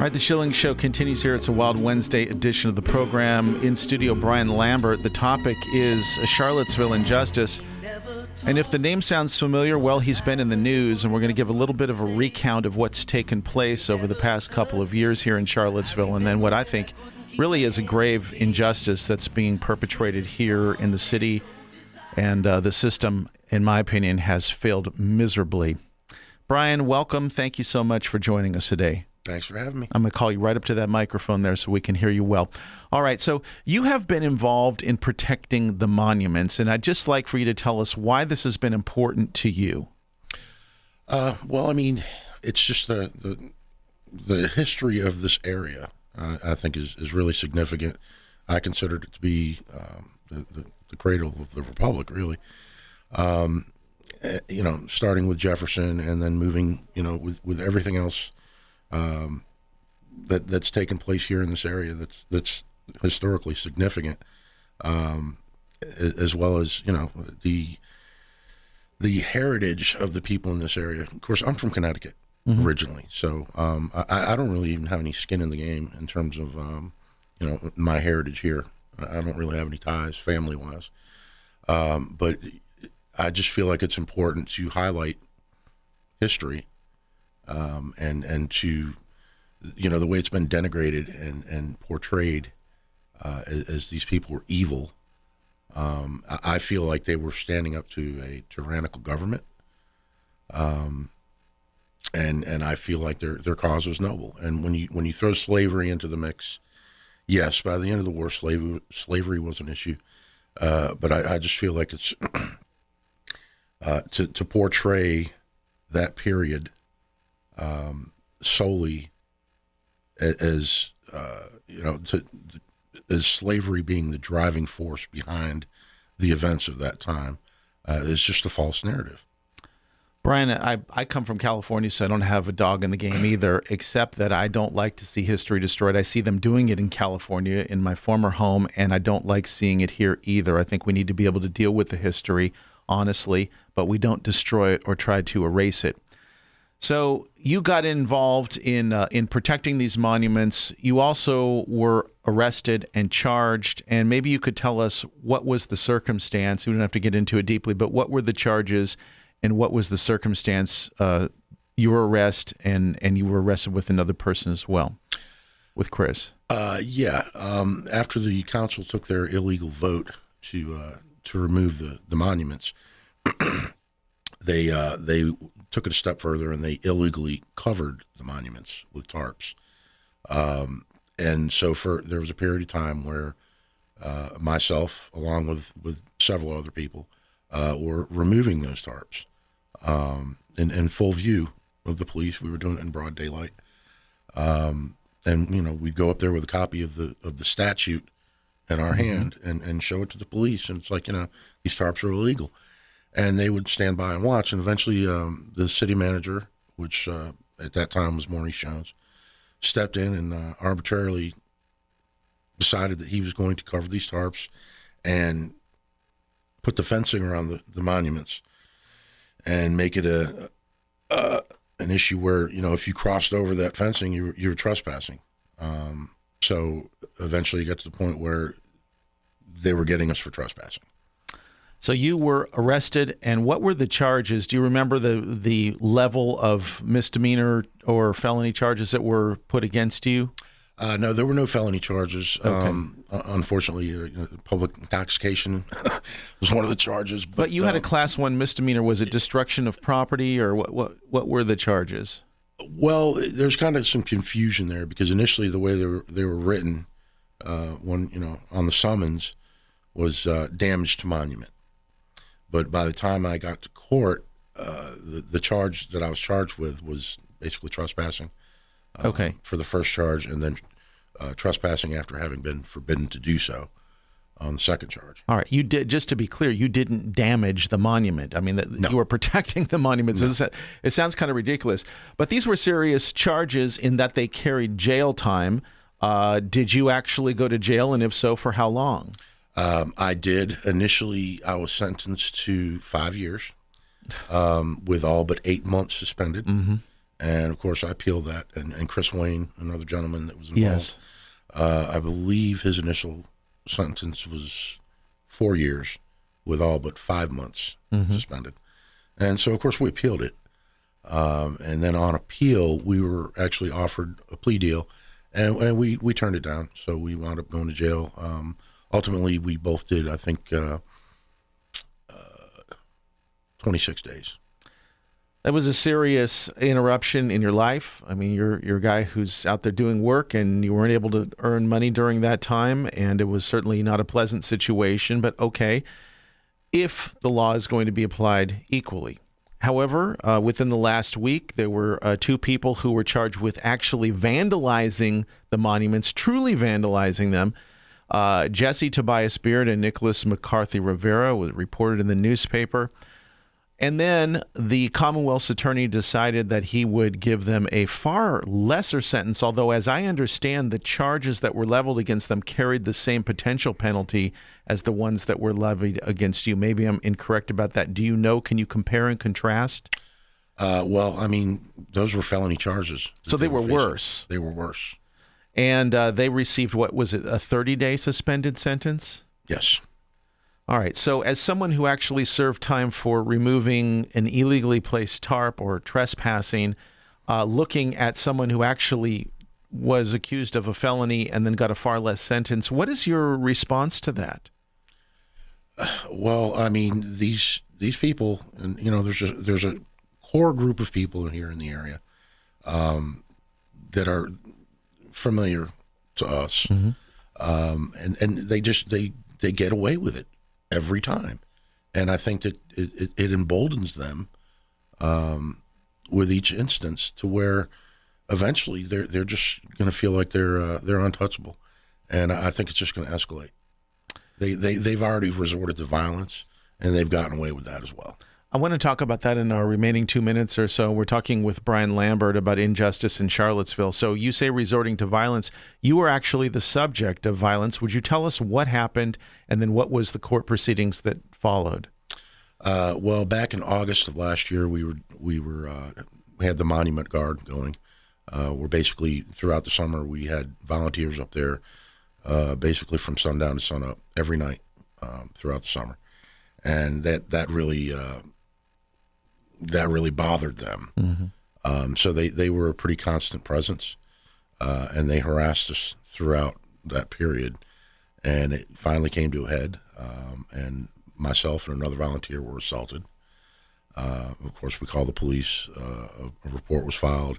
right, the Schilling Show continues here. It's a Wild Wednesday edition of the program. In studio, Brian Lambert. The topic is Charlottesville injustice. And if the name sounds familiar, well, he's been in the news, and we're going to give a little bit of a recount of what's taken place over the past couple of years here in Charlottesville, and then what I think really is a grave injustice that's being perpetrated here in the city, and the system, in my opinion, has failed miserably. Brian, welcome. Thank you so much for joining us today. Thanks for having me. I'm going to call you right up to that microphone there so we can hear you well. All right, so you have been involved in protecting the monuments, and I'd just like for you to tell us why this has been important to you. Well, I mean, it's just the history of this area, I think, is really significant. I consider it to be the cradle of the Republic, really. Starting with Jefferson and then moving, with everything else that's taken place here in this area that's historically significant, as well as the heritage of the people in this area. Of course, I'm from Connecticut originally, so I don't really even have any skin in the game in terms of my heritage here. I don't really have any ties family wise, but I just feel like it's important to highlight history. And to, the way it's been denigrated and portrayed as these people were evil, I feel like they were standing up to a tyrannical government, and I feel like their cause was noble. And when you throw slavery into the mix, yes, by the end of the war, slavery was an issue, but I just feel like it's to portray that period solely as as slavery being the driving force behind the events of that time is just a false narrative. Brian, I come from California, so I don't have a dog in the game either, except that I don't like to see history destroyed. I see them doing it in California, in my former home, and I don't like seeing it here either. I think we need to be able to deal with the history honestly, but we don't destroy it or try to erase it. So you got involved in protecting these monuments. You also were arrested and charged, and maybe you could tell us what was the circumstance. We don't have to get into it deeply, but what were the charges and what was the circumstance? Your arrest, and you were arrested with another person as well, with Chris. After the council took their illegal vote to remove the monuments, they took it a step further and they illegally covered the monuments with tarps. And so there was a period of time where myself, along with several other people, were removing those tarps in full view of the police. We were doing it in broad daylight. And we'd go up there with a copy of the statute in our hand and show it to the police. And it's like, these tarps are illegal. And they would stand by and watch. And eventually the city manager, which at that time was Maurice Jones, stepped in and arbitrarily decided that he was going to cover these tarps and put the fencing around the monuments and make it an issue where, if you crossed over that fencing, you were trespassing. So eventually it got to the point where they were getting us for trespassing. So you were arrested, and what were the charges? Do you remember the level of misdemeanor or felony charges that were put against you? No, there were no felony charges. Okay. Unfortunately, public intoxication was one of the charges. But you had a Class 1 misdemeanor. Was it destruction of property, or what were the charges? Well, there's kind of some confusion there because initially the way they were written, on the summons, was damage to monument. But by the time I got to court, the charge that I was charged with was basically trespassing. For the first charge, and then trespassing after having been forbidden to do so on the second charge. All right. You did, just to be clear, you didn't damage the monument. I mean, no. You were protecting the monument. No. So it sounds kind of ridiculous. But these were serious charges in that they carried jail time. Did you actually go to jail, and if so, for how long? I did. Initially, I was sentenced to 5 years with all but 8 months suspended. Mm-hmm. And of course, I appealed that. And Chris Wayne, another gentleman that was involved, Yes. I believe his initial sentence was 4 years with all but 5 months suspended. And so, of course, we appealed it. And then on appeal, we were actually offered a plea deal, and we turned it down. So we wound up going to jail. Ultimately, we both did, I think, 26 days. That was a serious interruption in your life. I mean, you're a guy who's out there doing work, and you weren't able to earn money during that time, and it was certainly not a pleasant situation, but okay, if the law is going to be applied equally. However, within the last week, there were 2 people who were charged with actually vandalizing the monuments, truly vandalizing them. Jesse Tobias Beard and Nicholas McCarthy Rivera was reported in the newspaper. And then the Commonwealth's attorney decided that he would give them a far lesser sentence, although as I understand, the charges that were leveled against them carried the same potential penalty as the ones that were levied against you. Maybe I'm incorrect about that. Do you know? Can you compare and contrast? Well, I mean, those were felony charges. So they were worse. They were worse. And they received, what was it, a 30-day suspended sentence? Yes. All right. So as someone who actually served time for removing an illegally placed tarp or trespassing, looking at someone who actually was accused of a felony and then got a far less sentence, what is your response to that? Well, I mean, these people, and there's a core group of people here in the area that are familiar to us, and they get away with it every time, and I think that it emboldens them with each instance to where eventually they're just going to feel like they're untouchable, and I think it's just going to escalate. They've already resorted to violence, and they've gotten away with that as well. I want to talk about that in our remaining 2 minutes or so. We're talking with Brian Lambert about injustice in Charlottesville. So you say resorting to violence. You were actually the subject of violence. Would you tell us what happened and then what was the court proceedings that followed? Well, back in August of last year, we had the Monument Guard going. We're basically, throughout the summer, we had volunteers up there basically from sundown to sunup every night throughout the summer. And that really bothered them. So they were a pretty constant presence, and they harassed us throughout that period. And it finally came to a head, and myself and another volunteer were assaulted. Of course, we called the police. A report was filed,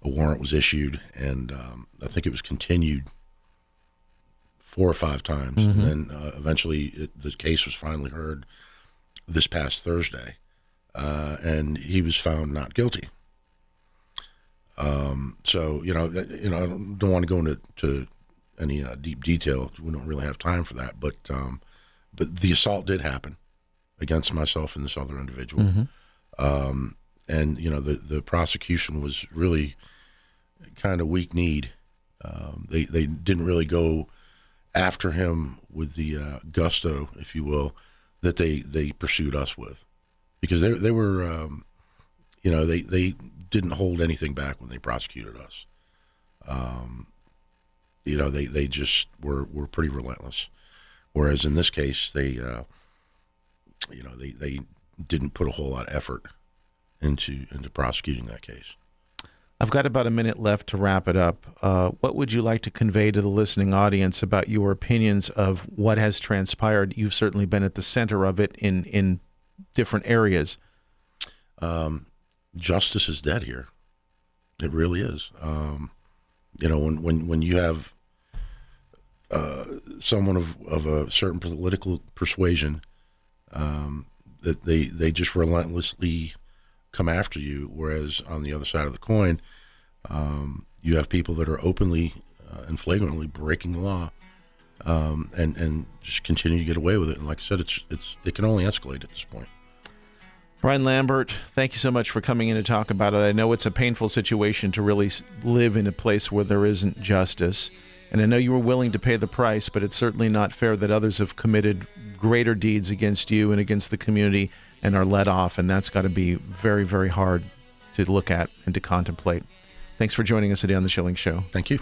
a warrant was issued, and I think it was continued 4 or 5 times. And then eventually the case was finally heard this past Thursday, and he was found not guilty. So, I don't want to go into any deep detail. We don't really have time for that, but the assault did happen against myself and this other individual. And, the prosecution was really kind of weak-kneed. They didn't really go after him with the gusto, if you will, that they pursued us with, because they were, they didn't hold anything back when they prosecuted us. They just were pretty relentless. Whereas in this case, they didn't put a whole lot of effort into prosecuting that case. I've got about a minute left to wrap it up. What would you like to convey to the listening audience about your opinions of what has transpired? You've certainly been at the center of it in different areas. Justice is dead here. It really is. When you have someone of a certain political persuasion, that they just relentlessly come after you, whereas on the other side of the coin, you have people that are openly and flagrantly breaking the law, and just continue to get away with it. And like I said, it can only escalate at this point. Brian Lambert, thank you so much for coming in to talk about it. I know it's a painful situation to really live in a place where there isn't justice, and I know you were willing to pay the price, but it's certainly not fair that others have committed greater deeds against you and against the community and are let off, and that's got to be very, very hard. to look at and to contemplate. Thanks for joining us today on the Schilling Show. Thank you.